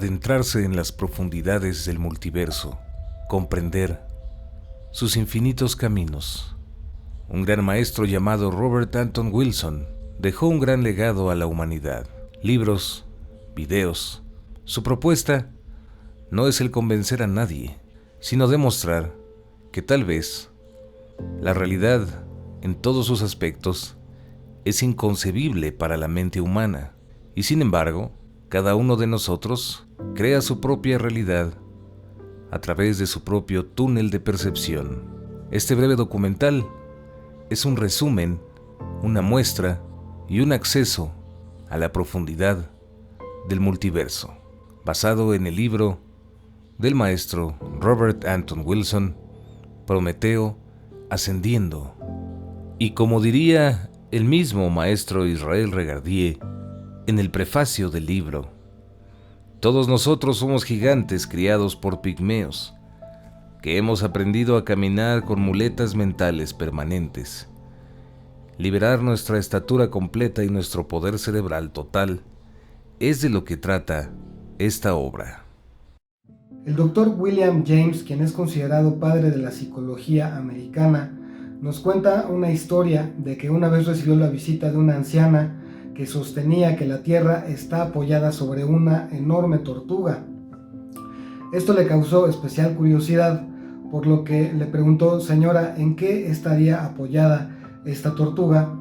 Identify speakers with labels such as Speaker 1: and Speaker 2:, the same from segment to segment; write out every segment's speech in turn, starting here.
Speaker 1: adentrarse en las profundidades del multiverso, comprender sus infinitos caminos. Un gran maestro llamado Robert Anton Wilson dejó un gran legado a la humanidad. Libros, videos. Su propuesta no es el convencer a nadie, sino demostrar que tal vez la realidad, en todos sus aspectos, es inconcebible para la mente humana, y sin embargo, cada uno de nosotros crea su propia realidad a través de su propio túnel de percepción. Este breve documental es un resumen, una muestra y un acceso a la profundidad del multiverso, basado en el libro del maestro Robert Anton Wilson, Prometeo Ascendiendo. Y como diría el mismo maestro Israel Regardie en el prefacio del libro, todos nosotros somos gigantes criados por pigmeos, que hemos aprendido a caminar con muletas mentales permanentes. Liberar nuestra estatura completa y nuestro poder cerebral total es de lo que trata esta obra.
Speaker 2: El Dr. William James, quien es considerado padre de la psicología americana, nos cuenta una historia de que una vez recibió la visita de una anciana que sostenía que la Tierra está apoyada sobre una enorme tortuga. Esto le causó especial curiosidad, por lo que le preguntó: señora, ¿en qué estaría apoyada esta tortuga?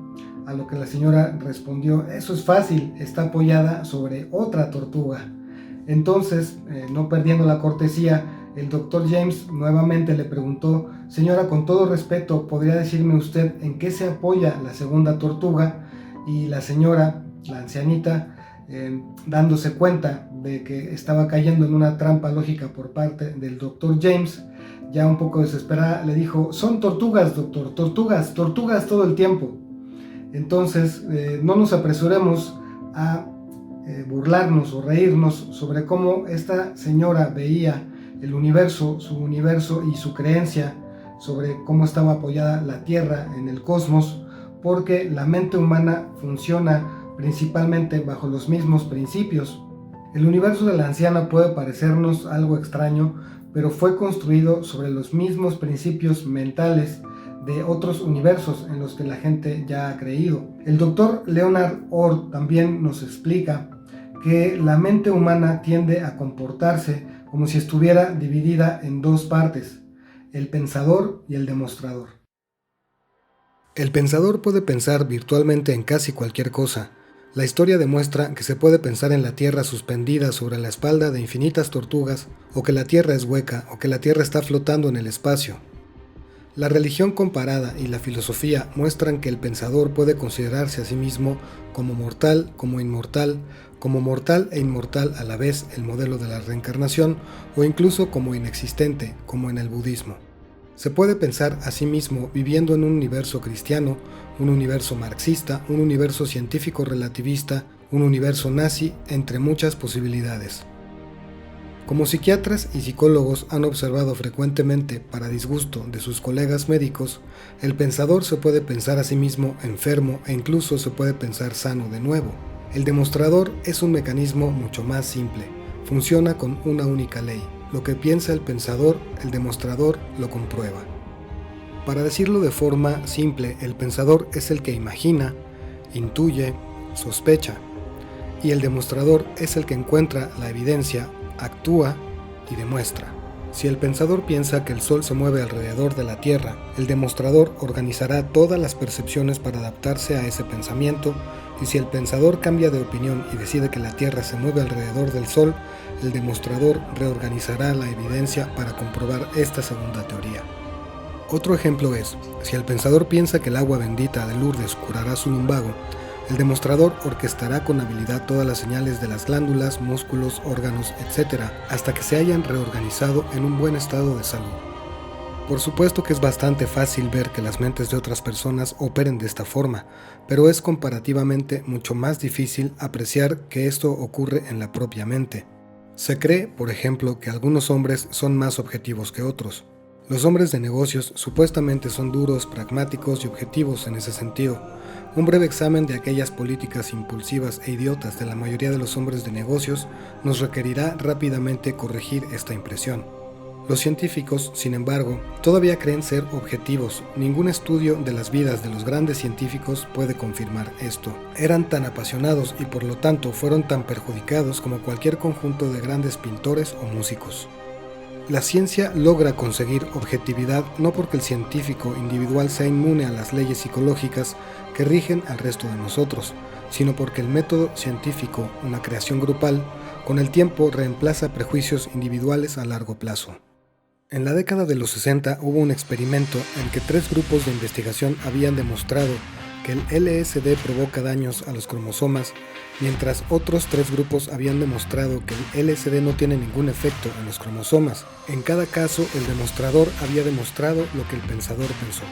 Speaker 2: A lo que la señora respondió: eso es fácil, está apoyada sobre otra tortuga. Entonces, no perdiendo la cortesía, el Dr. James nuevamente le preguntó: señora, con todo respeto, ¿podría decirme usted en qué se apoya la segunda tortuga? Y la señora, la ancianita, dándose cuenta de que estaba cayendo en una trampa lógica por parte del Dr. James, ya un poco desesperada, le dijo: son tortugas, doctor, tortugas, tortugas todo el tiempo. Entonces, no nos apresuremos a burlarnos o reírnos sobre cómo esta señora veía el universo, su universo y su creencia sobre cómo estaba apoyada la Tierra en el cosmos, porque la mente humana funciona principalmente bajo los mismos principios. El universo de la anciana puede parecernos algo extraño, pero fue construido sobre los mismos principios mentales de otros universos en los que la gente ya ha creído. El Dr. Leonard Orr también nos explica que la mente humana tiende a comportarse como si estuviera dividida en dos partes: el pensador y el demostrador. El pensador puede pensar virtualmente en casi cualquier cosa. La historia demuestra que se puede pensar en la Tierra suspendida sobre la espalda de infinitas tortugas, o que la Tierra es hueca, o que la Tierra está flotando en el espacio. La religión comparada y la filosofía muestran que el pensador puede considerarse a sí mismo como mortal, como inmortal, como mortal e inmortal a la vez, el modelo de la reencarnación, o incluso como inexistente, como en el budismo. Se puede pensar a sí mismo viviendo en un universo cristiano, un universo marxista, un universo científico relativista, un universo nazi, entre muchas posibilidades. Como psiquiatras y psicólogos han observado frecuentemente, para disgusto de sus colegas médicos, el pensador se puede pensar a sí mismo enfermo e incluso se puede pensar sano de nuevo. El demostrador es un mecanismo mucho más simple, funciona con una única ley: lo que piensa el pensador, el demostrador lo comprueba. Para decirlo de forma simple, el pensador es el que imagina, intuye, sospecha, y el demostrador es el que encuentra la evidencia, actúa y demuestra. Si el pensador piensa que el Sol se mueve alrededor de la Tierra, el demostrador organizará todas las percepciones para adaptarse a ese pensamiento, y si el pensador cambia de opinión y decide que la Tierra se mueve alrededor del Sol, el demostrador reorganizará la evidencia para comprobar esta segunda teoría. Otro ejemplo es: si el pensador piensa que el agua bendita de Lourdes curará su lumbago, el demostrador orquestará con habilidad todas las señales de las glándulas, músculos, órganos, etc., hasta que se hayan reorganizado en un buen estado de salud. Por supuesto que es bastante fácil ver que las mentes de otras personas operen de esta forma, pero es comparativamente mucho más difícil apreciar que esto ocurre en la propia mente. Se cree, por ejemplo, que algunos hombres son más objetivos que otros. Los hombres de negocios supuestamente son duros, pragmáticos y objetivos en ese sentido. Un breve examen de aquellas políticas impulsivas e idiotas de la mayoría de los hombres de negocios nos requerirá rápidamente corregir esta impresión. Los científicos, sin embargo, todavía creen ser objetivos. Ningún estudio de las vidas de los grandes científicos puede confirmar esto. Eran tan apasionados y por lo tanto fueron tan perjudicados como cualquier conjunto de grandes pintores o músicos. La ciencia logra conseguir objetividad no porque el científico individual sea inmune a las leyes psicológicas que rigen al resto de nosotros, sino porque el método científico, una creación grupal, con el tiempo reemplaza prejuicios individuales a largo plazo. En la década de los 60 hubo un experimento en que 3 grupos de investigación habían demostrado que el LSD provoca daños a los cromosomas, mientras otros 3 grupos habían demostrado que el LSD no tiene ningún efecto en los cromosomas. En cada caso, el demostrador había demostrado lo que el pensador pensó.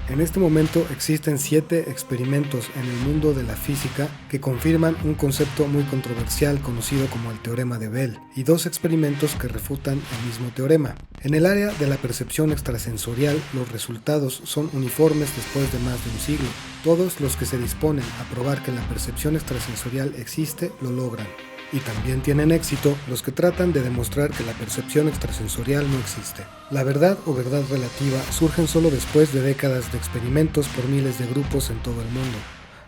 Speaker 2: En este momento existen 7 experimentos en el mundo de la física que confirman un concepto muy controversial conocido como el teorema de Bell, y 2 experimentos que refutan el mismo teorema. En el área de la percepción extrasensorial, los resultados son uniformes después de más de un siglo. Todos los que se disponen a probar que la percepción extrasensorial existe lo logran. Y también tienen éxito los que tratan de demostrar que la percepción extrasensorial no existe. La verdad o verdad relativa surgen solo después de décadas de experimentos por miles de grupos en todo el mundo.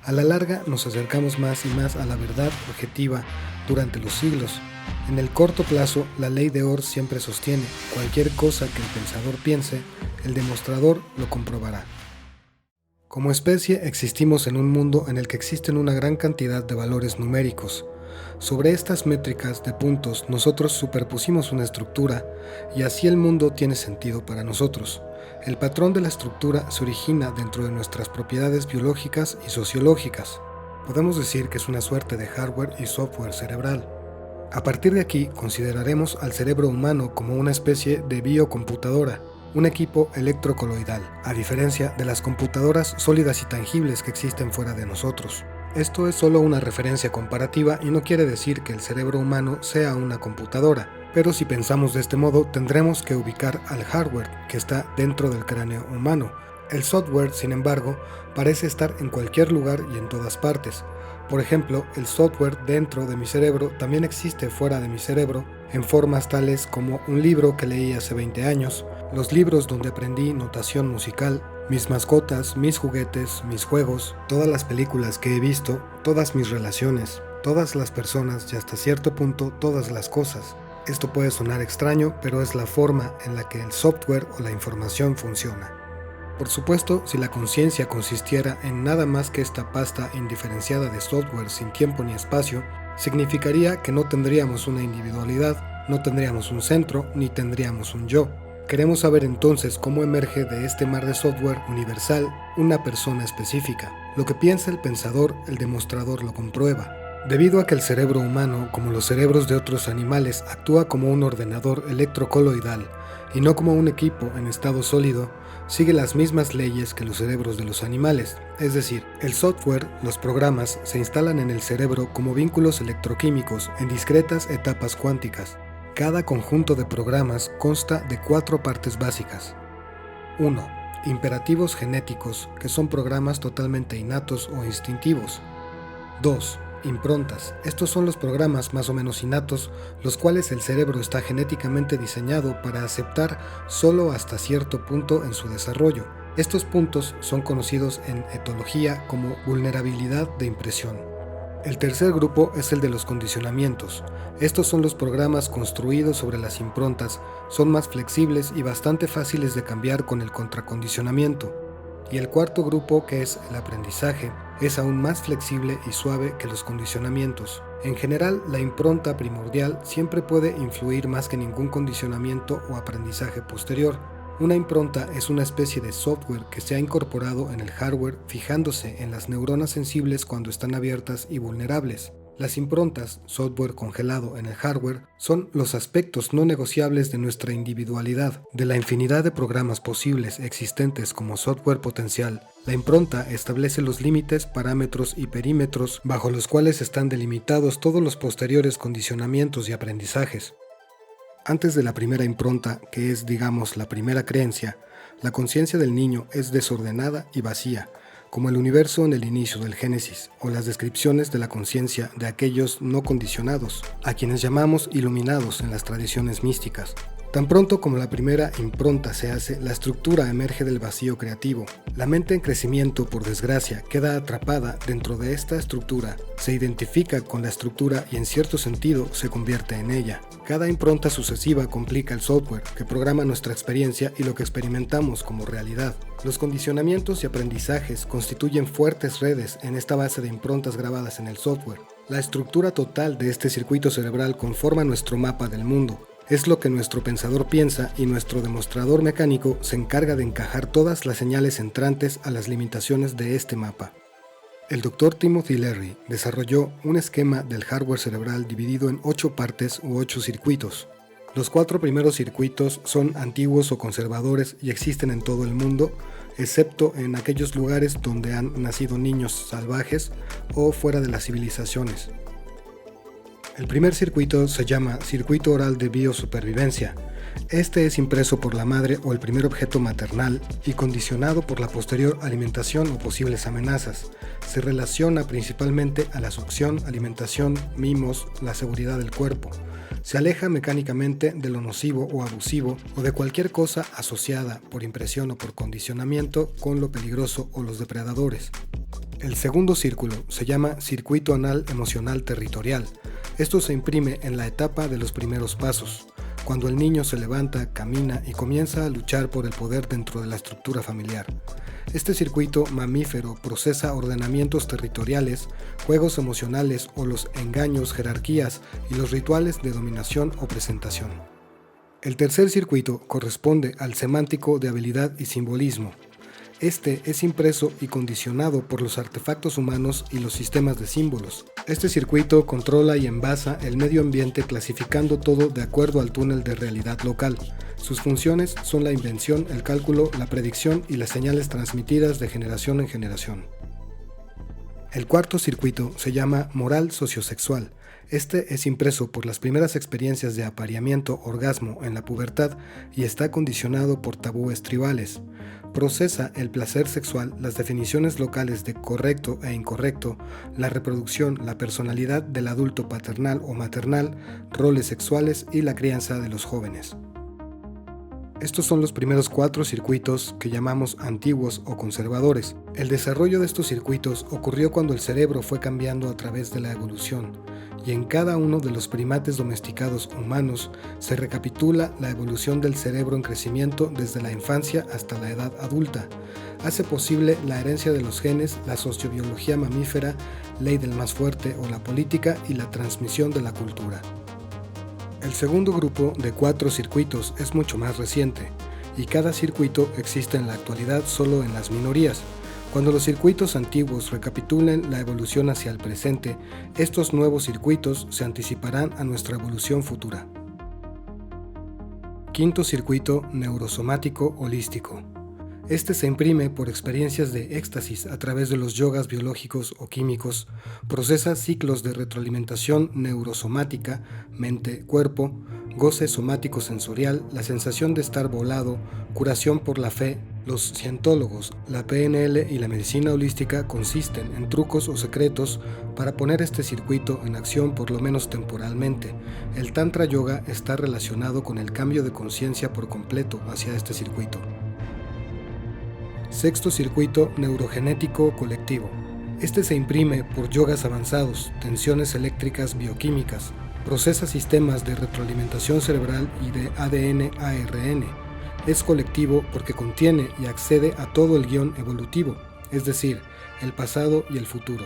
Speaker 2: A la larga nos acercamos más y más a la verdad objetiva durante los siglos. En el corto plazo, la ley de Ohr siempre sostiene: cualquier cosa que el pensador piense, el demostrador lo comprobará. Como especie existimos en un mundo en el que existen una gran cantidad de valores numéricos. Sobre estas métricas de puntos nosotros superpusimos una estructura y así el mundo tiene sentido para nosotros. El patrón de la estructura se origina dentro de nuestras propiedades biológicas y sociológicas. Podemos decir que es una suerte de hardware y software cerebral. A partir de aquí consideraremos al cerebro humano como una especie de biocomputadora, un equipo electrocoloidal, a diferencia de las computadoras sólidas y tangibles que existen fuera de nosotros. Esto es solo una referencia comparativa y no quiere decir que el cerebro humano sea una computadora, pero si pensamos de este modo tendremos que ubicar al hardware que está dentro del cráneo humano. El software, sin embargo, parece estar en cualquier lugar y en todas partes. Por ejemplo, el software dentro de mi cerebro también existe fuera de mi cerebro, en formas tales como un libro que leí hace 20 años, los libros donde aprendí notación musical, mis mascotas, mis juguetes, mis juegos, todas las películas que he visto, todas mis relaciones, todas las personas y hasta cierto punto todas las cosas. Esto puede sonar extraño, pero es la forma en la que el software o la información funciona. Por supuesto, si la conciencia consistiera en nada más que esta pasta indiferenciada de software sin tiempo ni espacio, significaría que no tendríamos una individualidad, no tendríamos un centro, ni tendríamos un yo. Queremos saber entonces cómo emerge de este mar de software universal una persona específica. Lo que piensa el pensador, el demostrador lo comprueba. Debido a que el cerebro humano, como los cerebros de otros animales, actúa como un ordenador electrocoloidal y no como un equipo en estado sólido, sigue las mismas leyes que los cerebros de los animales. Es decir, el software, los programas, se instalan en el cerebro como vínculos electroquímicos en discretas etapas cuánticas. Cada conjunto de programas consta de 4 partes básicas. 1. Imperativos genéticos, que son programas totalmente innatos o instintivos. 2. Improntas. Estos son los programas más o menos innatos, los cuales el cerebro está genéticamente diseñado para aceptar solo hasta cierto punto en su desarrollo. Estos puntos son conocidos en etología como vulnerabilidad de impresión. El tercer grupo es el de los condicionamientos. Estos son los programas construidos sobre las improntas, son más flexibles y bastante fáciles de cambiar con el contracondicionamiento. Y el cuarto grupo, que es el aprendizaje, es aún más flexible y suave que los condicionamientos. En general, la impronta primordial siempre puede influir más que ningún condicionamiento o aprendizaje posterior. Una impronta es una especie de software que se ha incorporado en el hardware fijándose en las neuronas sensibles cuando están abiertas y vulnerables. Las improntas, software congelado en el hardware, son los aspectos no negociables de nuestra individualidad. De la infinidad de programas posibles existentes como software potencial, la impronta establece los límites, parámetros y perímetros bajo los cuales están delimitados todos los posteriores condicionamientos y aprendizajes.
Speaker 3: Antes de la primera impronta, que es, digamos, la primera creencia, la conciencia del niño es desordenada y vacía, como el universo en el inicio del Génesis, o las descripciones de la conciencia de aquellos no condicionados, a quienes llamamos iluminados en las tradiciones místicas. Tan pronto como la primera impronta se hace, la estructura emerge del vacío creativo. La mente en crecimiento, por desgracia, queda atrapada dentro de esta estructura, se identifica con la estructura y en cierto sentido se convierte en ella. Cada impronta sucesiva complica el software que programa nuestra experiencia y lo que experimentamos como realidad. Los condicionamientos y aprendizajes constituyen fuertes redes en esta base de improntas grabadas en el software. La estructura total de este circuito cerebral conforma nuestro mapa del mundo. Es lo que nuestro pensador piensa y nuestro demostrador mecánico se encarga de encajar todas las señales entrantes a las limitaciones de este mapa. El Dr. Timothy Leary desarrolló un esquema del hardware cerebral dividido en 8 partes u 8 circuitos. Los 4 primeros circuitos son antiguos o conservadores y existen en todo el mundo, excepto en aquellos lugares donde han nacido niños salvajes o fuera de las civilizaciones. El primer circuito se llama Circuito Oral de Biosupervivencia. Este es impreso por la madre o el primer objeto maternal y condicionado por la posterior alimentación o posibles amenazas. Se relaciona principalmente a la succión, alimentación, mimos, la seguridad del cuerpo. Se aleja mecánicamente de lo nocivo o abusivo o de cualquier cosa asociada por impresión o por condicionamiento con lo peligroso o los depredadores. El segundo círculo se llama Circuito Anal Emocional Territorial. Esto se imprime en la etapa de los primeros pasos, cuando el niño se levanta, camina y comienza a luchar por el poder dentro de la estructura familiar. Este circuito mamífero procesa ordenamientos territoriales, juegos emocionales o los engaños, jerarquías y los rituales de dominación o presentación. El tercer circuito corresponde al semántico de habilidad y simbolismo. Este es impreso y condicionado por los artefactos humanos y los sistemas de símbolos. Este circuito controla y envasa el medio ambiente clasificando todo de acuerdo al túnel de realidad local. Sus funciones son la invención, el cálculo, la predicción y las señales transmitidas de generación en generación. El cuarto circuito se llama moral sociosexual. Este es impreso por las primeras experiencias de apareamiento, orgasmo en la pubertad y está condicionado por tabúes tribales. Procesa el placer sexual, las definiciones locales de correcto e incorrecto, la reproducción, la personalidad del adulto paternal o maternal, roles sexuales y la crianza de los jóvenes. Estos son los primeros 4 circuitos que llamamos antiguos o conservadores. El desarrollo de estos circuitos ocurrió cuando el cerebro fue cambiando a través de la evolución, y en cada uno de los primates domesticados humanos se recapitula la evolución del cerebro en crecimiento desde la infancia hasta la edad adulta. Hace posible la herencia de los genes, la sociobiología mamífera, ley del más fuerte o la política y la transmisión de la cultura. El segundo grupo de 4 circuitos es mucho más reciente, y cada circuito existe en la actualidad solo en las minorías. Cuando los circuitos antiguos recapitulen la evolución hacia el presente, estos nuevos circuitos se anticiparán a nuestra evolución futura. Quinto circuito neurosomático holístico. Este se imprime por experiencias de éxtasis a través de los yogas biológicos o químicos, procesa ciclos de retroalimentación neurosomática, mente-cuerpo, goce somático-sensorial, la sensación de estar volado, curación por la fe. Los cientólogos, la PNL y la medicina holística consisten en trucos o secretos para poner este circuito en acción por lo menos temporalmente. El Tantra Yoga está relacionado con el cambio de conciencia por completo hacia este circuito. Sexto circuito neurogenético colectivo. Este se imprime por yogas avanzados, tensiones eléctricas bioquímicas, procesa sistemas de retroalimentación cerebral y de ADN-ARN. Es colectivo porque contiene y accede a todo el guión evolutivo, es decir, el pasado y el futuro.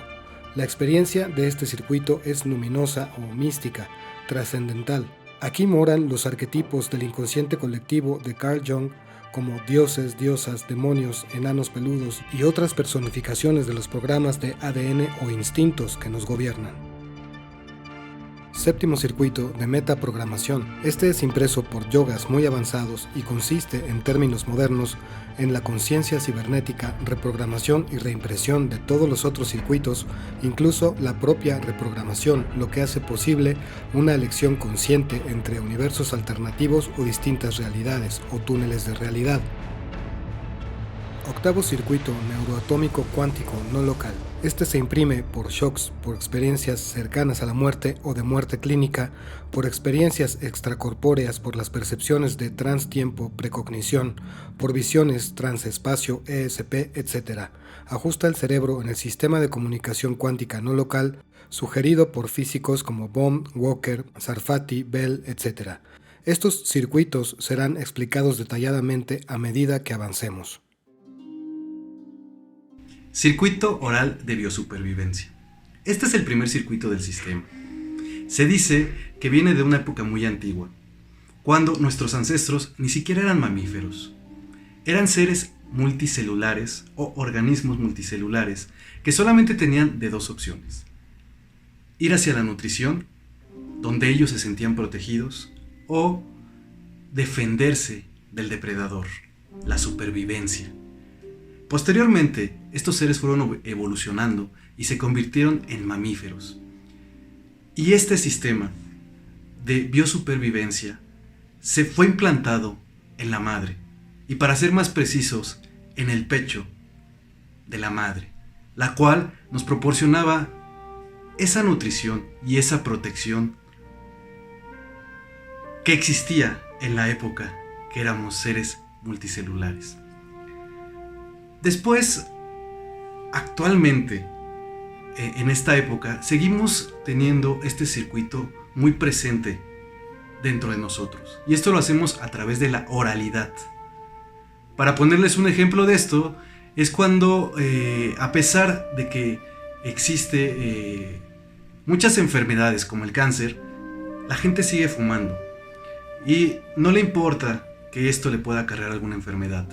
Speaker 3: La experiencia de este circuito es luminosa o mística, trascendental. Aquí moran los arquetipos del inconsciente colectivo de Carl Jung, como dioses, diosas, demonios, enanos peludos y otras personificaciones de los programas de ADN o instintos que nos gobiernan. Séptimo circuito de metaprogramación. Este es impreso por yogas muy avanzados y consiste, en términos modernos, en la conciencia cibernética, reprogramación y reimpresión de todos los otros circuitos, incluso la propia reprogramación, lo que hace posible una elección consciente entre universos alternativos o distintas realidades o túneles de realidad. Octavo circuito neuroatómico cuántico no local. Este se imprime por shocks, por experiencias cercanas a la muerte o de muerte clínica, por experiencias extracorpóreas, por las percepciones de transtiempo, precognición, por visiones, transespacio, ESP, etc. Ajusta el cerebro en el sistema de comunicación cuántica no local, sugerido por físicos como Bohm, Walker, Sarfati, Bell, etc. Estos circuitos serán explicados detalladamente a medida que avancemos.
Speaker 4: Circuito oral de biosupervivencia. Este es el primer circuito del sistema. Se dice que viene de una época muy antigua, cuando nuestros ancestros ni siquiera eran mamíferos. Eran seres multicelulares o organismos multicelulares que solamente tenían de dos opciones: ir hacia la nutrición, donde ellos se sentían protegidos, o defenderse del depredador, la supervivencia. Posteriormente, estos seres fueron evolucionando y se convirtieron en mamíferos. Y este sistema de biosupervivencia se fue implantado en la madre, y para ser más precisos, en el pecho de la madre, la cual nos proporcionaba esa nutrición y esa protección que existía en la época que éramos seres multicelulares. Después, actualmente, en esta época, seguimos teniendo este circuito muy presente dentro de nosotros. Y esto lo hacemos a través de la oralidad. Para ponerles un ejemplo de esto, es cuando, a pesar de que existe muchas enfermedades como el cáncer, la gente sigue fumando. Y no le importa que esto le pueda acarrear alguna enfermedad.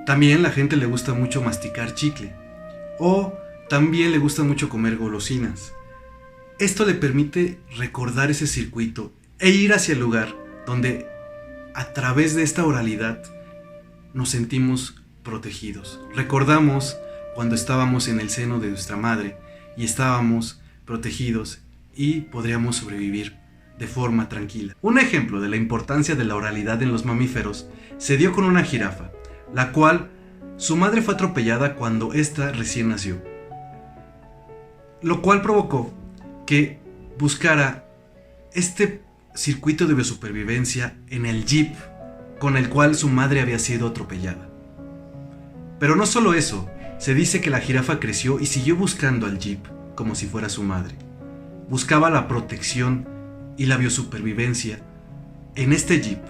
Speaker 4: También la gente le gusta mucho masticar chicle, o también le gusta mucho comer golosinas. Esto le permite recordar ese circuito e ir hacia el lugar donde, a través de esta oralidad, nos sentimos protegidos. Recordamos cuando estábamos en el seno de nuestra madre y estábamos protegidos y podríamos sobrevivir de forma tranquila. Un ejemplo de la importancia de la oralidad en los mamíferos se dio con una jirafa, la cual su madre fue atropellada cuando ésta recién nació, lo cual provocó que buscara este circuito de biosupervivencia en el jeep con el cual su madre había sido atropellada. Pero no solo eso, se dice que la jirafa creció y siguió buscando al jeep como si fuera su madre. Buscaba la protección y la biosupervivencia en este jeep,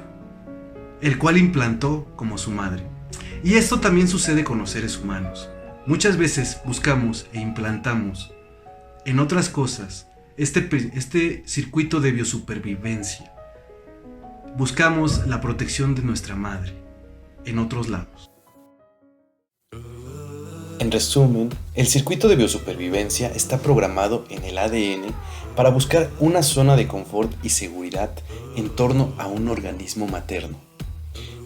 Speaker 4: el cual implantó como su madre. Y esto también sucede con los seres humanos. Muchas veces buscamos e implantamos en otras cosas este circuito de biosupervivencia. Buscamos la protección de nuestra madre en otros lados.
Speaker 5: En resumen, el circuito de biosupervivencia está programado en el ADN para buscar una zona de confort y seguridad en torno a un organismo materno.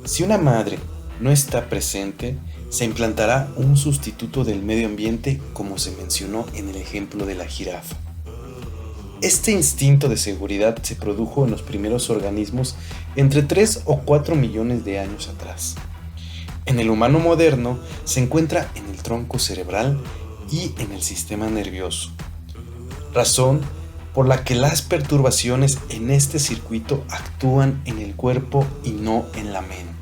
Speaker 5: Si una madre no está presente, se implantará un sustituto del medio ambiente, como se mencionó en el ejemplo de la jirafa. Este instinto de seguridad se produjo en los primeros organismos entre 3 o 4 millones de años atrás. En el humano moderno se encuentra en el tronco cerebral y en el sistema nervioso, razón por la que las perturbaciones en este circuito actúan en el cuerpo y no en la mente.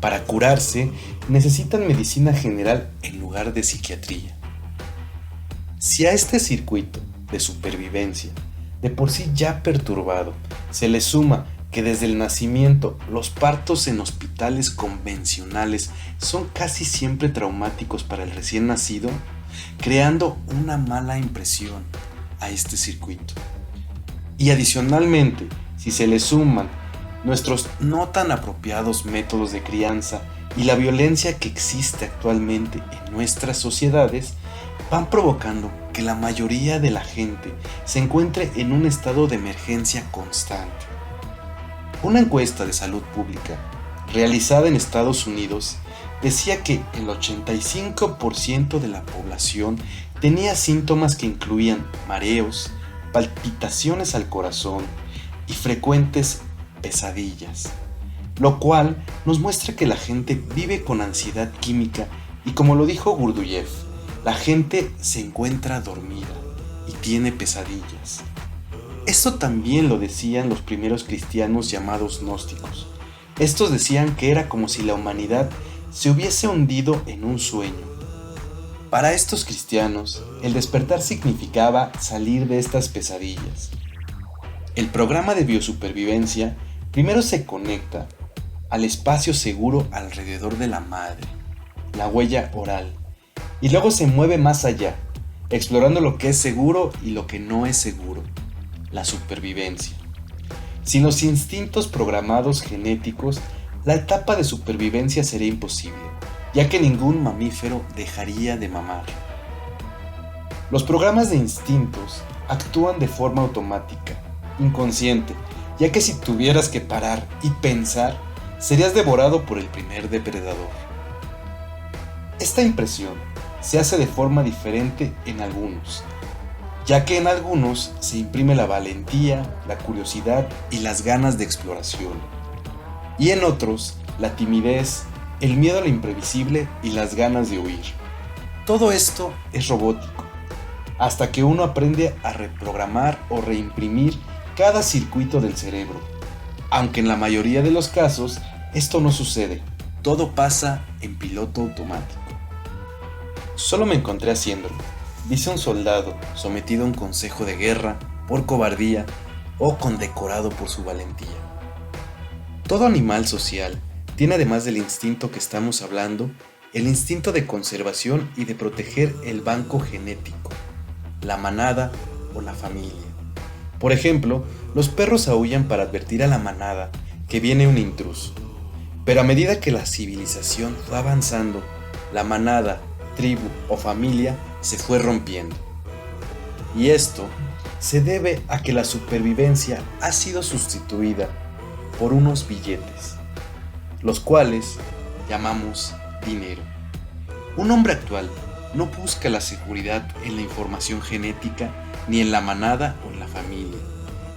Speaker 5: Para curarse, necesitan medicina general en lugar de psiquiatría. Si a este circuito de supervivencia, de por sí ya perturbado, se le suma que desde el nacimiento los partos en hospitales convencionales son casi siempre traumáticos para el recién nacido, creando una mala impresión a este circuito. Y adicionalmente, si se le suman nuestros no tan apropiados métodos de crianza y la violencia que existe actualmente en nuestras sociedades, van provocando que la mayoría de la gente se encuentre en un estado de emergencia constante. Una encuesta de salud pública realizada en Estados Unidos decía que el 85% de la población tenía síntomas que incluían mareos, palpitaciones al corazón y frecuentes pesadillas, lo cual nos muestra que la gente vive con ansiedad química y, como lo dijo Gurdjieff, la gente se encuentra dormida y tiene pesadillas. Esto también lo decían los primeros cristianos llamados gnósticos. Estos decían que era como si la humanidad se hubiese hundido en un sueño. Para estos cristianos, el despertar significaba salir de estas pesadillas. El programa de biosupervivencia primero se conecta al espacio seguro alrededor de la madre, la huella oral, y luego se mueve más allá, explorando lo que es seguro y lo que no es seguro, la supervivencia. Sin los instintos programados genéticos, la etapa de supervivencia sería imposible, ya que ningún mamífero dejaría de mamar. Los programas de instintos actúan de forma automática, inconsciente, ya que si tuvieras que parar y pensar, serías devorado por el primer depredador. Esta impresión se hace de forma diferente en algunos, ya que en algunos se imprime la valentía, la curiosidad y las ganas de exploración, y en otros la timidez, el miedo a lo imprevisible y las ganas de huir. Todo esto es robótico, hasta que uno aprende a reprogramar o reimprimir cada circuito del cerebro, aunque en la mayoría de los casos esto no sucede, todo pasa en piloto automático. Solo me encontré haciéndolo, dice un soldado sometido a un consejo de guerra por cobardía o condecorado por su valentía. Todo animal social tiene, además del instinto que estamos hablando, el instinto de conservación y de proteger el banco genético, la manada o la familia. Por ejemplo, los perros aúllan para advertir a la manada que viene un intruso. Pero a medida que la civilización fue avanzando, la manada, tribu o familia se fue rompiendo. Y esto se debe a que la supervivencia ha sido sustituida por unos billetes, los cuales llamamos dinero. Un hombre actual no busca la seguridad en la información genética ni en la manada o en la familia.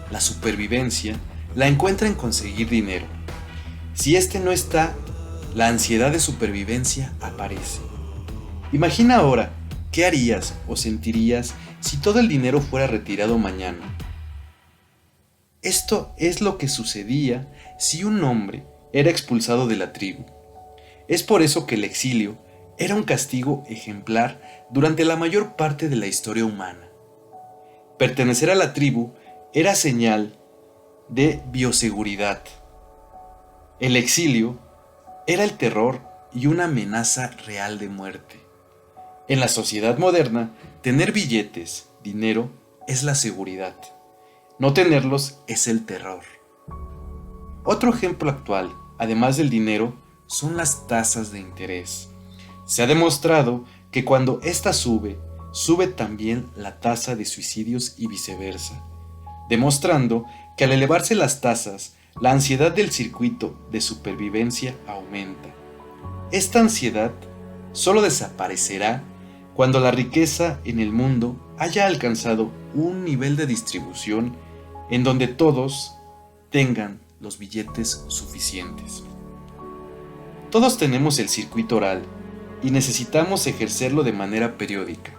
Speaker 5: La supervivencia la encuentra en conseguir dinero. Si este no está, la ansiedad de supervivencia aparece. Imagina ahora qué harías o sentirías si todo el dinero fuera retirado mañana. Esto es lo que sucedía si un hombre era expulsado de la tribu. Es por eso que el exilio era un castigo ejemplar durante la mayor parte de la historia humana. Pertenecer a la tribu era señal de bioseguridad. El exilio era el terror y una amenaza real de muerte. En la sociedad moderna, tener billetes, dinero, es la seguridad. No tenerlos es el terror. Otro ejemplo actual, además del dinero, son las tasas de interés. Se ha demostrado que cuando ésta sube, sube también la tasa de suicidios y viceversa, demostrando que al elevarse las tasas, la ansiedad del circuito de supervivencia aumenta. Esta ansiedad solo desaparecerá cuando la riqueza en el mundo haya alcanzado un nivel de distribución en donde todos tengan los billetes suficientes. Todos tenemos el circuito oral y necesitamos ejercerlo de manera periódica,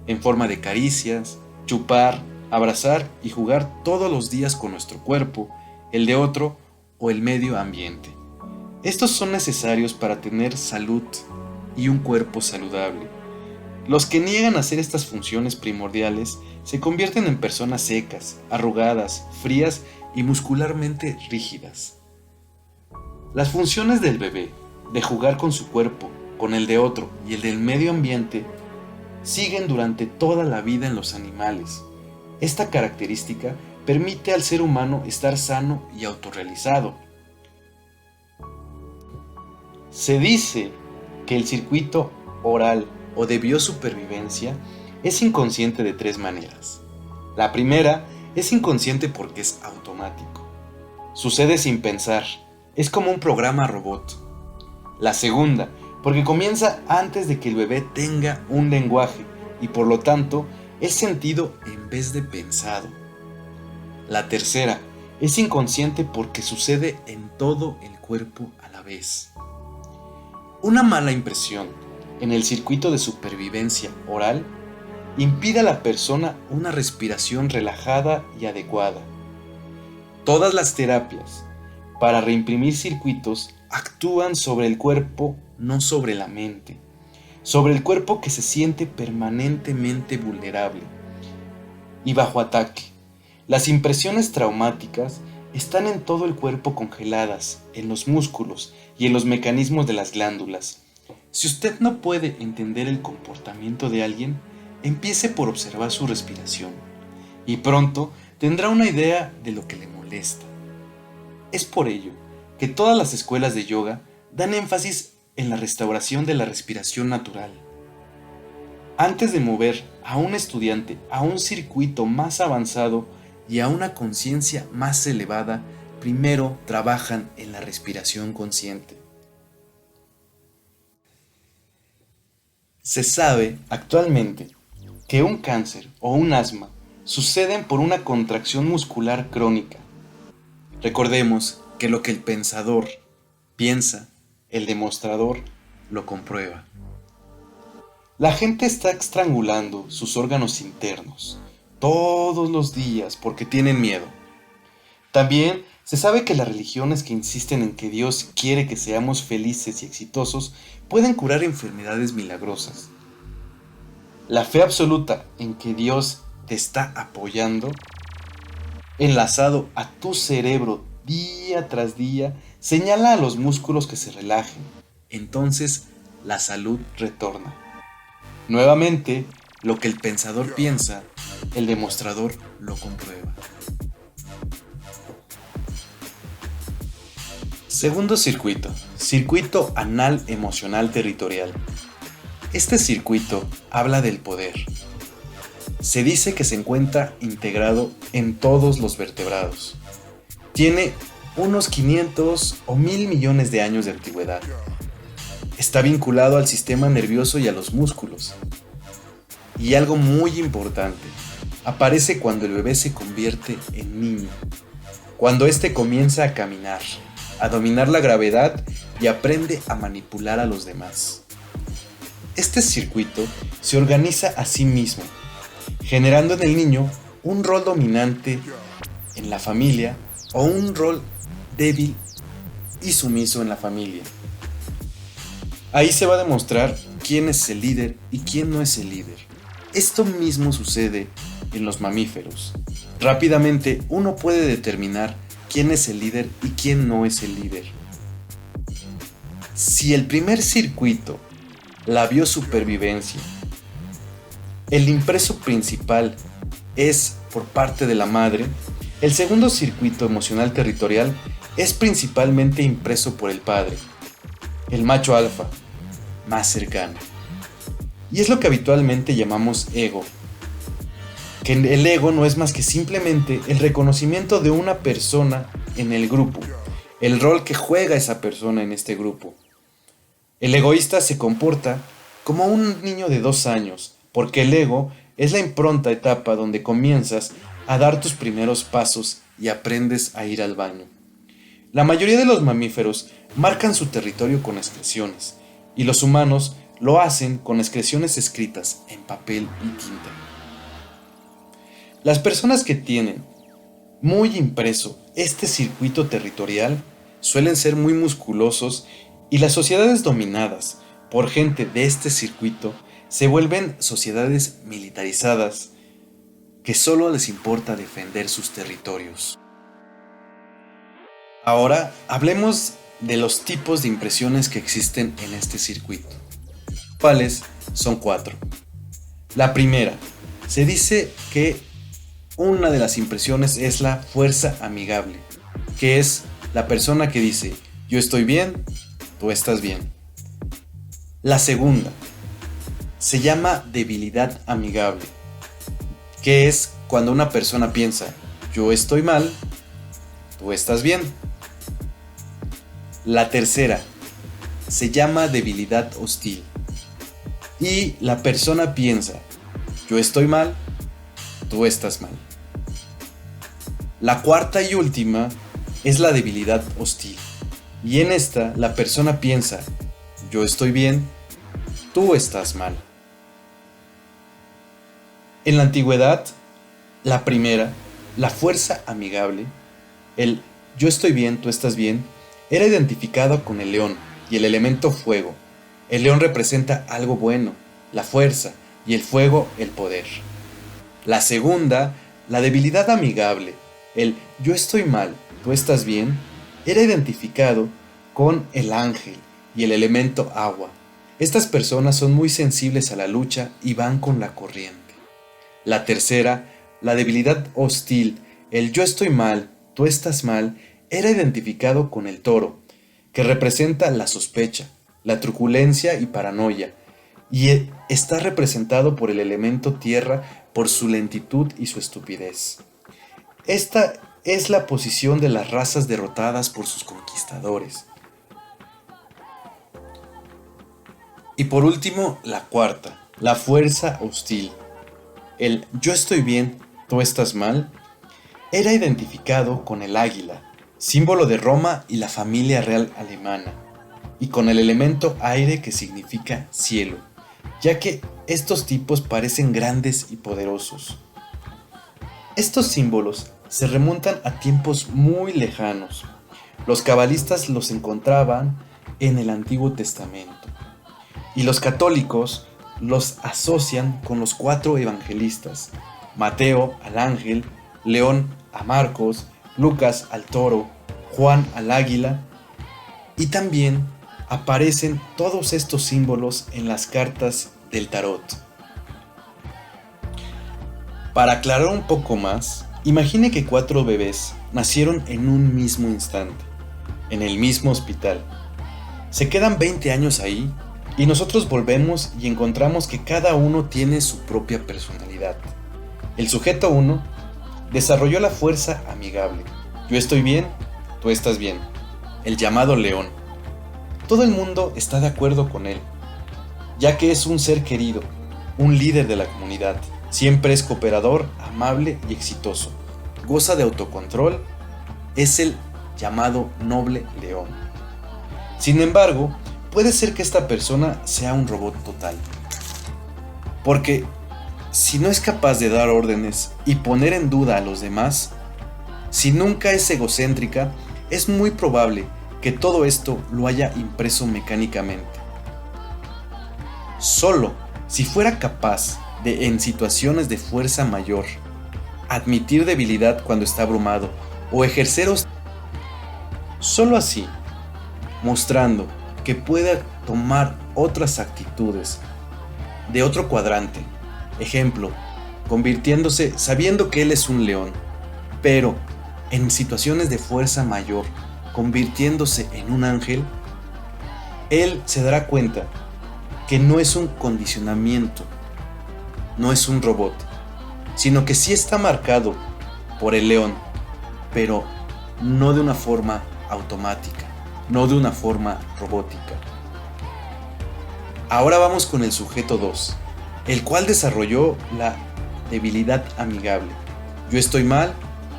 Speaker 5: en forma de caricias, chupar, abrazar y jugar todos los días con nuestro cuerpo, el de otro o el medio ambiente. Estos son necesarios para tener salud y un cuerpo saludable. Los que niegan a hacer estas funciones primordiales se convierten en personas secas, arrugadas, frías y muscularmente rígidas. Las funciones del bebé, de jugar con su cuerpo, con el de otro y el del medio ambiente, siguen durante toda la vida en los animales. Esta característica permite al ser humano estar sano y autorrealizado. Se dice que el circuito oral o de biosupervivencia es inconsciente de 3 maneras. La primera es inconsciente porque es automático. Sucede sin pensar, es como un programa robot. La segunda, porque comienza antes de que el bebé tenga un lenguaje y por lo tanto es sentido en vez de pensado. La tercera, es inconsciente porque sucede en todo el cuerpo a la vez. Una mala impresión en el circuito de supervivencia oral impide a la persona una respiración relajada y adecuada. Todas las terapias para reimprimir circuitos actúan sobre el cuerpo, no sobre la mente. Sobre el cuerpo que se siente permanentemente vulnerable y bajo ataque. Las impresiones traumáticas están en todo el cuerpo congeladas, en los músculos y en los mecanismos de las glándulas. Si usted no puede entender el comportamiento de alguien, empiece por observar su respiración y pronto tendrá una idea de lo que le molesta. Es por ello que todas las escuelas de yoga dan énfasis en la restauración de la respiración natural. Antes de mover a un estudiante a un circuito más avanzado y a una conciencia más elevada, primero trabajan en la respiración consciente. Se sabe actualmente que un cáncer o un asma suceden por una contracción muscular crónica. Recordemos que lo que el pensador piensa, el demostrador lo comprueba. La gente está estrangulando sus órganos internos todos los días porque tienen miedo. También se sabe que las religiones que insisten en que Dios quiere que seamos felices y exitosos pueden curar enfermedades milagrosas. La fe absoluta en que Dios te está apoyando, enlazado a tu cerebro día tras día, señala a los músculos que se relajen. Entonces la salud retorna. Nuevamente, lo que el pensador piensa, el demostrador lo comprueba. Segundo circuito, circuito anal emocional territorial. Este circuito habla del poder. Se dice que se encuentra integrado en todos los vertebrados. Tiene unos 500 o 1000 millones de años de antigüedad. Está vinculado al sistema nervioso y a los músculos. Y algo muy importante, aparece cuando el bebé se convierte en niño, cuando éste comienza a caminar, a dominar la gravedad y aprende a manipular a los demás. Este circuito se organiza a sí mismo, generando en el niño un rol dominante en la familia o un rol débil y sumiso en la familia. Ahí se va a demostrar quién es el líder y quién no es el líder. Esto mismo sucede en los mamíferos. Rápidamente uno puede determinar quién es el líder y quién no es el líder. Si el primer circuito, la biosupervivencia, el impreso principal es por parte de la madre, el segundo circuito emocional territorial es principalmente impreso por el padre, el macho alfa, más cercano. Y es lo que habitualmente llamamos ego. Que el ego no es más que simplemente el reconocimiento de una persona en el grupo, el rol que juega esa persona en este grupo. El egoísta se comporta como un niño de 2 años, porque el ego es la impronta etapa donde comienzas a dar tus primeros pasos y aprendes a ir al baño. La mayoría de los mamíferos marcan su territorio con excreciones, y los humanos lo hacen con excreciones escritas en papel y tinta. Las personas que tienen muy impreso este circuito territorial suelen ser muy musculosos y las sociedades dominadas por gente de este circuito se vuelven sociedades militarizadas que solo les importa defender sus territorios. Ahora hablemos de los tipos de impresiones que existen en este circuito. ¿Cuáles? Son 4. La primera, se dice que una de las impresiones es la fuerza amigable, que es la persona que dice, yo estoy bien, tú estás bien. La segunda, se llama debilidad amigable, que es cuando una persona piensa, yo estoy mal, tú estás bien. La tercera se llama debilidad hostil, y la persona piensa, yo estoy mal, tú estás mal. La cuarta y última es la debilidad hostil, y en esta la persona piensa, yo estoy bien, tú estás mal. En la antigüedad, la primera, la fuerza amigable, el yo estoy bien, tú estás bien, era identificado con el león y el elemento fuego. El león representa algo bueno, la fuerza, y el fuego, el poder. La segunda, la debilidad amigable, el yo estoy mal, tú estás bien, era identificado con el ángel y el elemento agua. Estas personas son muy sensibles a la lucha y van con la corriente. La tercera, la debilidad hostil, el yo estoy mal, tú estás mal, era identificado con el toro, que representa la sospecha, la truculencia y paranoia, y está representado por el elemento tierra por su lentitud y su estupidez. Esta es la posición de las razas derrotadas por sus conquistadores. Y por último, la cuarta, la fuerza hostil. El yo estoy bien, tú estás mal, era identificado con el águila, símbolo de Roma y la familia real alemana, y con el elemento aire que significa cielo, ya que estos tipos parecen grandes y poderosos. Estos símbolos se remontan a tiempos muy lejanos. Los cabalistas los encontraban en el Antiguo Testamento, y los católicos los asocian con los 4 evangelistas: Mateo al ángel, León a Marcos, Lucas al toro, Juan al águila, y también aparecen todos estos símbolos en las cartas del tarot. Para aclarar un poco más, imagine que 4 bebés nacieron en un mismo instante, en el mismo hospital. Se quedan 20 años ahí y nosotros volvemos y encontramos que cada uno tiene su propia personalidad. El sujeto 1 desarrolló la fuerza amigable. Yo estoy bien, tú estás bien. El llamado león. Todo el mundo está de acuerdo con él, ya que es un ser querido, un líder de la comunidad. Siempre es cooperador, amable y exitoso. Goza de autocontrol. Es el llamado noble león. Sin embargo, puede ser que esta persona sea un robot total. Porque si no es capaz de dar órdenes y poner en duda a los demás, si nunca es egocéntrica, es muy probable que todo esto lo haya impreso mecánicamente. Solo si fuera capaz de, en situaciones de fuerza mayor, admitir debilidad cuando está abrumado o ejercer solo así, mostrando que pueda tomar otras actitudes de otro cuadrante. Ejemplo, convirtiéndose, sabiendo que él es un león, pero en situaciones de fuerza mayor, convirtiéndose en un ángel, él se dará cuenta que no es un condicionamiento, no es un robot, sino que sí está marcado por el león, pero no de una forma automática, no de una forma robótica. Ahora vamos con el sujeto 2, el cual desarrolló la debilidad amigable. Yo estoy mal,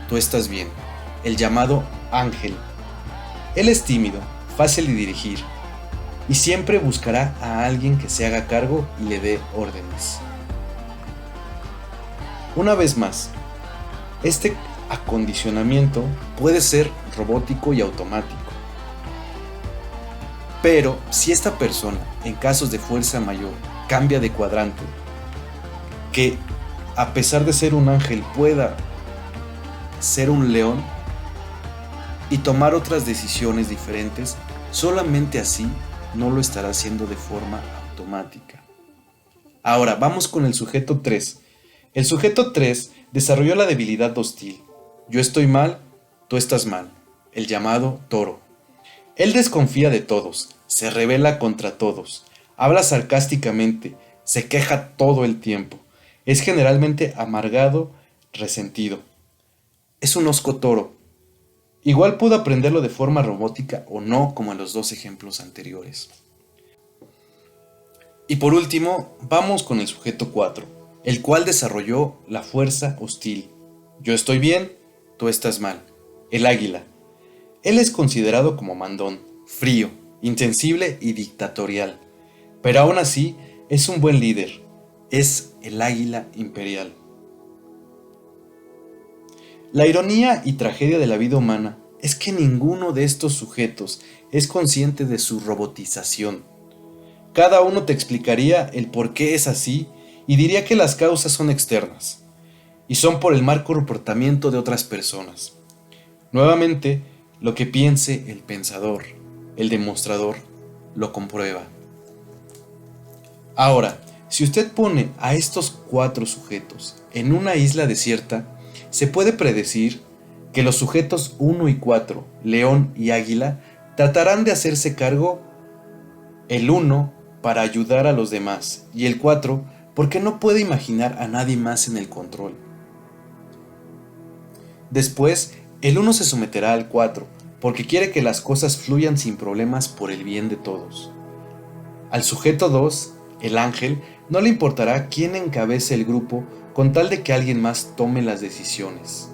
Speaker 5: tú estás bien. El llamado ángel. Él es tímido, fácil de dirigir, y siempre buscará a alguien que se haga cargo y le dé órdenes. Una vez más, este acondicionamiento puede ser robótico y automático. Pero si esta persona, en casos de fuerza mayor, cambia de cuadrante, que a pesar de ser un ángel pueda ser un león y tomar otras decisiones diferentes, solamente así no lo estará haciendo de forma automática. Ahora vamos con el sujeto 3. El sujeto 3 desarrolló la debilidad hostil. Yo estoy mal, tú estás mal. El llamado toro. Él desconfía de todos, se rebela contra todos, habla sarcásticamente, Se queja todo el tiempo. Es generalmente amargado, resentido. Es un osco toro. Igual pudo aprenderlo de forma robótica o no, como en los dos ejemplos anteriores. Y por último, vamos con el sujeto 4, el cual desarrolló la fuerza hostil. Yo estoy bien, tú estás mal. El águila. Él es considerado como mandón, frío, insensible y dictatorial. Pero aún así, es un buen líder. Es el águila imperial. La ironía y tragedia de la vida humana es que ninguno de estos sujetos es consciente de su robotización. Cada uno te explicaría el por qué es así y diría que las causas son externas y son por el mal comportamiento de otras personas. Nuevamente, lo que piense el pensador, el demostrador, lo comprueba. Ahora, si usted pone a estos 4 sujetos en una isla desierta, se puede predecir que los sujetos 1 y 4, león y águila, tratarán de hacerse cargo el 1 para ayudar a los demás y el 4 porque no puede imaginar a nadie más en el control. Después, el 1 se someterá al 4 porque quiere que las cosas fluyan sin problemas por el bien de todos. Al sujeto 2, el ángel, no le importará quién encabece el grupo con tal de que alguien más tome las decisiones.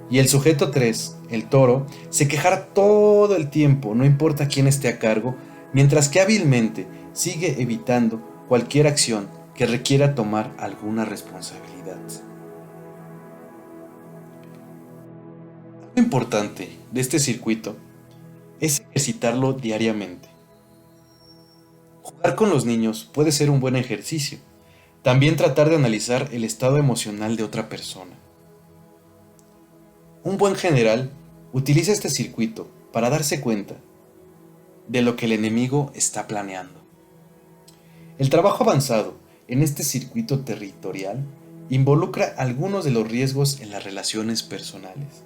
Speaker 5: Y el sujeto 3, el toro, se quejará todo el tiempo, no importa quién esté a cargo, mientras que hábilmente sigue evitando cualquier acción que requiera tomar alguna responsabilidad. Lo importante de este circuito es ejercitarlo diariamente. Jugar con los niños puede ser un buen ejercicio. También tratar de analizar el estado emocional de otra persona. Un buen general utiliza este circuito para darse cuenta de lo que el enemigo está planeando. El trabajo avanzado en este circuito territorial involucra algunos de los riesgos en las relaciones personales,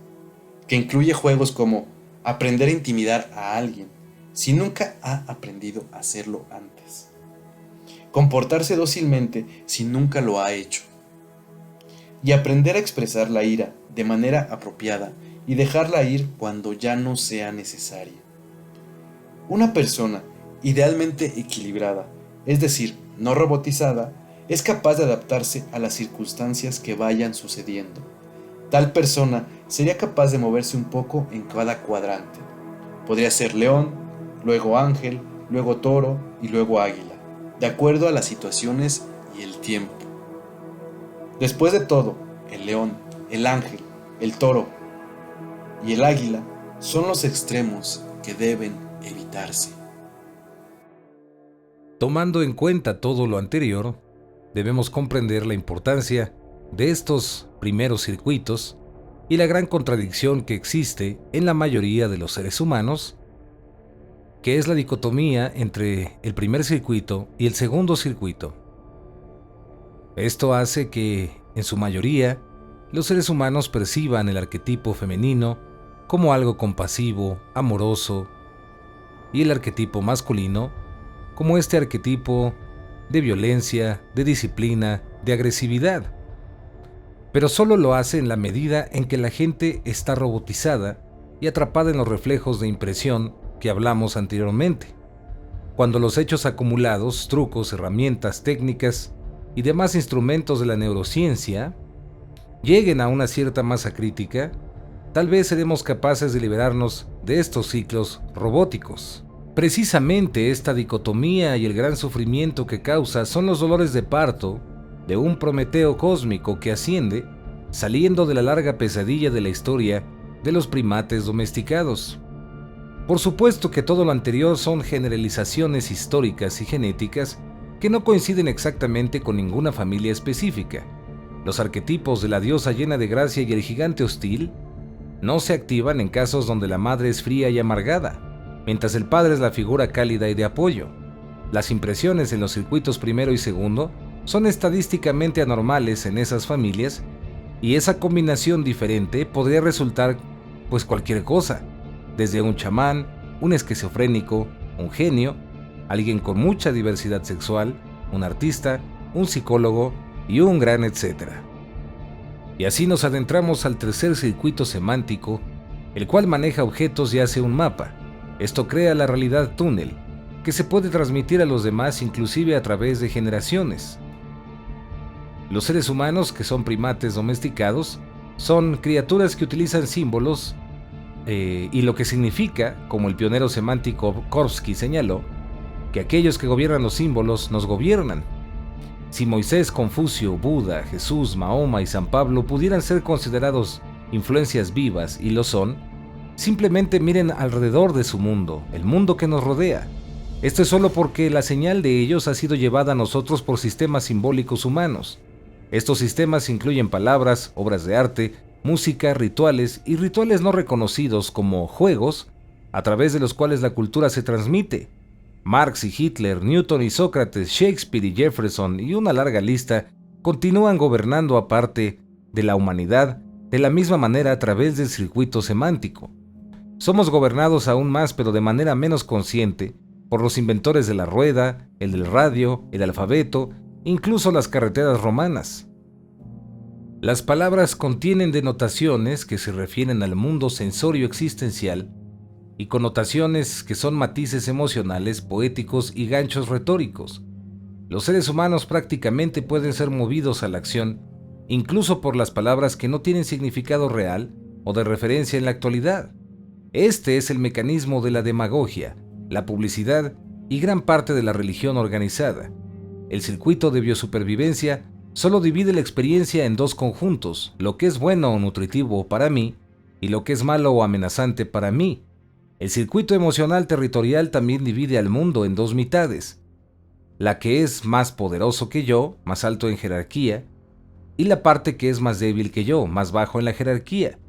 Speaker 5: que incluye juegos como aprender a intimidar a alguien si nunca ha aprendido a hacerlo antes, comportarse dócilmente si nunca lo ha hecho, y aprender a expresar la ira de manera apropiada y dejarla ir cuando ya no sea necesaria. Una persona idealmente equilibrada, es decir, no robotizada, es capaz de adaptarse a las circunstancias que vayan sucediendo. Tal persona sería capaz de moverse un poco en cada cuadrante. Podría ser león, luego ángel, luego toro y luego águila, de acuerdo a las situaciones y el tiempo. Después de todo, el león, el ángel, el toro y el águila son los extremos que deben evitarse.
Speaker 1: Tomando en cuenta todo lo anterior, debemos comprender la importancia de estos primeros circuitos y la gran contradicción que existe en la mayoría de los seres humanos, que es la dicotomía entre el primer circuito y el segundo circuito. Esto hace que, en su mayoría, los seres humanos perciban el arquetipo femenino como algo compasivo, amoroso, y el arquetipo masculino como este arquetipo de violencia, de disciplina, de agresividad. Pero solo lo hace en la medida en que la gente está robotizada y atrapada en los reflejos de impresión que hablamos anteriormente. Cuando los hechos acumulados, trucos, herramientas, técnicas y demás instrumentos de la neurociencia lleguen a una cierta masa crítica, tal vez seremos capaces de liberarnos de estos ciclos robóticos. Precisamente esta dicotomía y el gran sufrimiento que causa son los dolores de parto de un Prometeo cósmico que asciende, saliendo de la larga pesadilla de la historia de los primates domesticados. Por supuesto que todo lo anterior son generalizaciones históricas y genéticas que no coinciden exactamente con ninguna familia específica. Los arquetipos de la diosa llena de gracia y el gigante hostil no se activan en casos donde la madre es fría y amargada, mientras el padre es la figura cálida y de apoyo. Las impresiones en los circuitos primero y segundo son estadísticamente anormales en esas familias, y esa combinación diferente podría resultar pues cualquier cosa, desde un chamán, un esquizofrénico, un genio, alguien con mucha diversidad sexual, un artista, un psicólogo y un gran etcétera. Y así nos adentramos al tercer circuito semántico, el cual maneja objetos y hace un mapa. Esto crea la realidad túnel, que se puede transmitir a los demás inclusive a través de generaciones. Los seres humanos, que son primates domesticados, son criaturas que utilizan símbolos y lo que significa, como el pionero semántico Korsky señaló, que aquellos que gobiernan los símbolos nos gobiernan. Si Moisés, Confucio, Buda, Jesús, Mahoma y San Pablo pudieran ser considerados influencias vivas, y lo son, simplemente miren alrededor de su mundo, el mundo que nos rodea. Esto es solo porque la señal de ellos ha sido llevada a nosotros por sistemas simbólicos humanos. Estos sistemas incluyen palabras, obras de arte, música, rituales y rituales no reconocidos como juegos, a través de los cuales la cultura se transmite. Marx y Hitler, Newton y Sócrates, Shakespeare y Jefferson y una larga lista continúan gobernando aparte de la humanidad de la misma manera a través del circuito semántico. Somos gobernados aún más, pero de manera menos consciente, por los inventores de la rueda, el del radio, el alfabeto, incluso las carreteras romanas. Las palabras contienen denotaciones que se refieren al mundo sensorio existencial y connotaciones que son matices emocionales, poéticos y ganchos retóricos. Los seres humanos prácticamente pueden ser movidos a la acción, incluso por las palabras que no tienen significado real o de referencia en la actualidad. Este es el mecanismo de la demagogia, la publicidad y gran parte de la religión organizada. El circuito de biosupervivencia solo divide la experiencia en dos conjuntos, lo que es bueno o nutritivo para mí y lo que es malo o amenazante para mí. El circuito emocional territorial también divide al mundo en dos mitades, la que es más poderoso que yo, más alto en jerarquía, y la parte que es más débil que yo, más bajo en la jerarquía.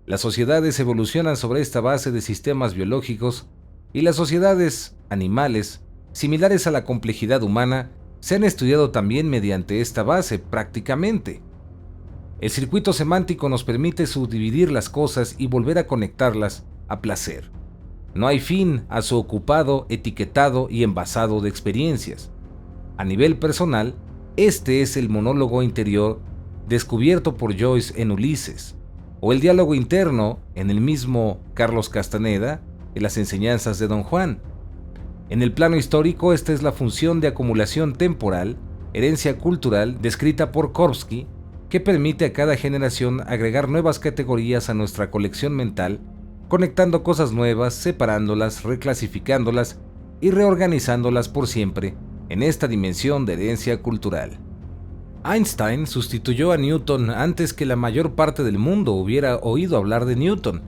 Speaker 1: Las sociedades evolucionan sobre esta base de sistemas biológicos y las sociedades animales, similares a la complejidad humana, se han estudiado también mediante esta base prácticamente. El circuito semántico nos permite subdividir las cosas y volver a conectarlas a placer. No hay fin a su ocupado, etiquetado y envasado de experiencias. A nivel personal, este es el monólogo interior descubierto por Joyce en Ulises, o el diálogo interno en el mismo Carlos Castaneda en las enseñanzas de Don Juan. En el plano histórico, esta es la función de acumulación temporal, herencia cultural descrita por Korsky, que permite a cada generación agregar nuevas categorías a nuestra colección mental, conectando cosas nuevas, separándolas, reclasificándolas y reorganizándolas por siempre en esta dimensión de herencia cultural. Einstein sustituyó a Newton antes que la mayor parte del mundo hubiera oído hablar de Newton.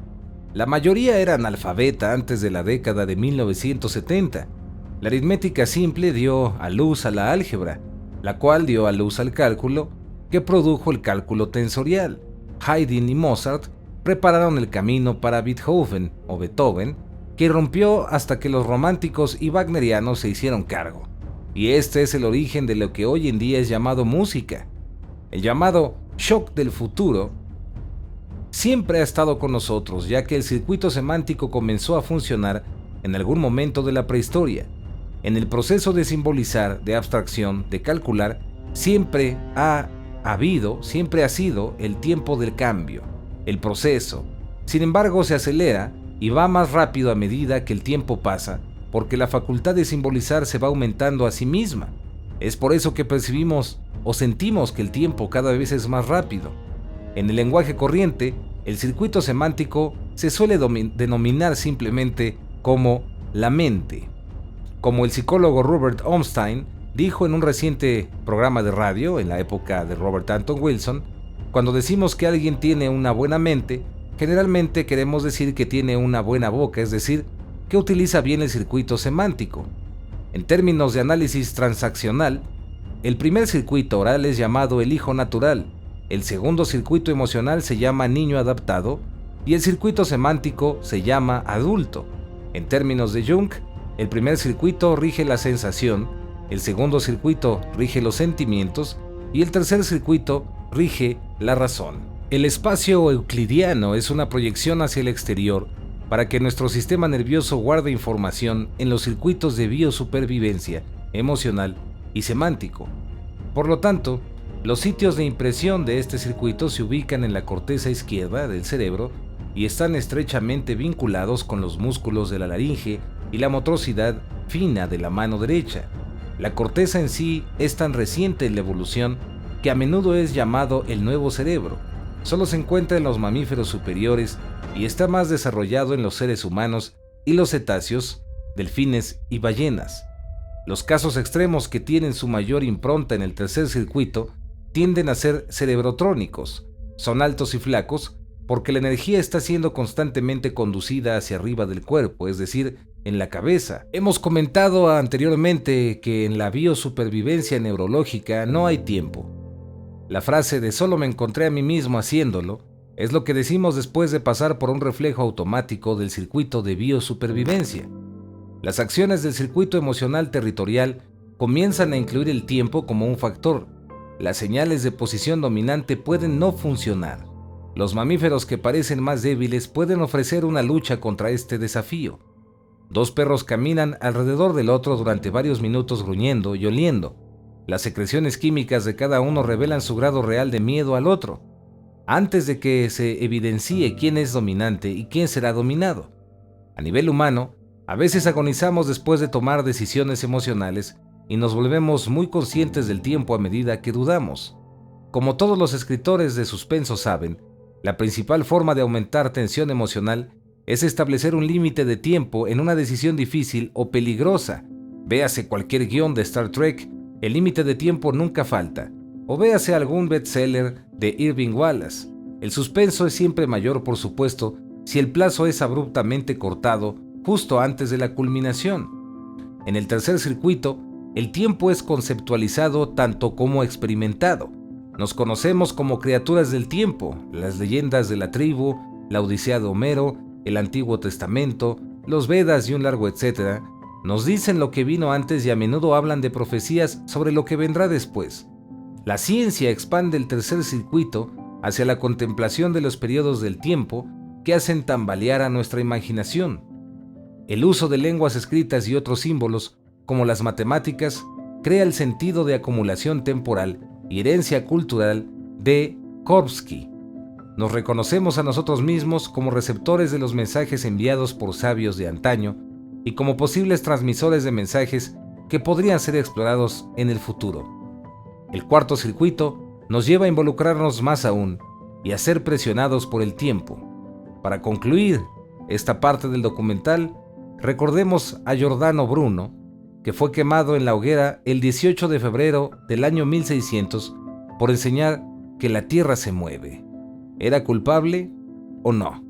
Speaker 1: La mayoría era analfabeta antes de la década de 1970. La aritmética simple dio a luz a la álgebra, la cual dio a luz al cálculo, que produjo el cálculo tensorial. Haydn y Mozart prepararon el camino para Beethoven, que irrumpió hasta que los románticos y wagnerianos se hicieron cargo. Y este es el origen de lo que hoy en día es llamado música. El llamado shock del futuro siempre ha estado con nosotros, ya que el circuito semántico comenzó a funcionar en algún momento de la prehistoria. En el proceso de simbolizar, de abstracción, de calcular, siempre ha sido el tiempo del cambio, el proceso. Sin embargo, se acelera y va más rápido a medida que el tiempo pasa, porque la facultad de simbolizar se va aumentando a sí misma. Es por eso que percibimos o sentimos que el tiempo cada vez es más rápido. En el lenguaje corriente, el circuito semántico se suele denominar simplemente como la mente. Como el psicólogo Robert Ornstein dijo en un reciente programa de radio en la época de Robert Anton Wilson, cuando decimos que alguien tiene una buena mente, generalmente queremos decir que tiene una buena boca, es decir, que utiliza bien el circuito semántico. En términos de análisis transaccional, el primer circuito oral es llamado el hijo natural, el segundo circuito emocional se llama niño adaptado y el circuito semántico se llama adulto. En términos de Jung, el primer circuito rige la sensación, el segundo circuito rige los sentimientos y el tercer circuito rige la razón. El espacio euclidiano es una proyección hacia el exterior para que nuestro sistema nervioso guarde información en los circuitos de biosupervivencia emocional y semántico. Por lo tanto, los sitios de impresión de este circuito se ubican en la corteza izquierda del cerebro y están estrechamente vinculados con los músculos de la laringe y la motricidad fina de la mano derecha. La corteza en sí es tan reciente en la evolución que a menudo es llamado el nuevo cerebro. Solo se encuentra en los mamíferos superiores y está más desarrollado en los seres humanos y los cetáceos, delfines y ballenas. Los casos extremos que tienen su mayor impronta en el tercer circuito tienden a ser cerebrotrónicos. Son altos y flacos porque la energía está siendo constantemente conducida hacia arriba del cuerpo, es decir, en la cabeza. Hemos comentado anteriormente que en la biosupervivencia neurológica no hay tiempo. La frase de "solo me encontré a mí mismo haciéndolo" es lo que decimos después de pasar por un reflejo automático del circuito de biosupervivencia. Las acciones del circuito emocional territorial comienzan a incluir el tiempo como un factor. Las señales de posición dominante pueden no funcionar. Los mamíferos que parecen más débiles pueden ofrecer una lucha contra este desafío. Dos perros caminan alrededor del otro durante varios minutos gruñendo y oliendo. Las secreciones químicas de cada uno revelan su grado real de miedo al otro, antes de que se evidencie quién es dominante y quién será dominado. A nivel humano, a veces agonizamos después de tomar decisiones emocionales y nos volvemos muy conscientes del tiempo a medida que dudamos. Como todos los escritores de suspenso saben, la principal forma de aumentar tensión emocional es establecer un límite de tiempo en una decisión difícil o peligrosa. Véase cualquier guión de Star Trek, el límite de tiempo nunca falta. O véase algún bestseller de Irving Wallace. El suspenso es siempre mayor, por supuesto, si el plazo es abruptamente cortado justo antes de la culminación. En el tercer circuito, el tiempo es conceptualizado tanto como experimentado. Nos conocemos como criaturas del tiempo. Las leyendas de la tribu, la Odisea de Homero, el Antiguo Testamento, los Vedas y un largo etcétera, nos dicen lo que vino antes y a menudo hablan de profecías sobre lo que vendrá después. La ciencia expande el tercer circuito hacia la contemplación de los periodos del tiempo que hacen tambalear a nuestra imaginación. El uso de lenguas escritas y otros símbolos, como las matemáticas, crea el sentido de acumulación temporal y herencia cultural de Korsky. Nos reconocemos a nosotros mismos como receptores de los mensajes enviados por sabios de antaño y como posibles transmisores de mensajes que podrían ser explorados en el futuro. El cuarto circuito nos lleva a involucrarnos más aún y a ser presionados por el tiempo. Para concluir esta parte del documental, recordemos a Giordano Bruno, que fue quemado en la hoguera el 18 de febrero del año 1600 por enseñar que la Tierra se mueve. ¿Era culpable o no?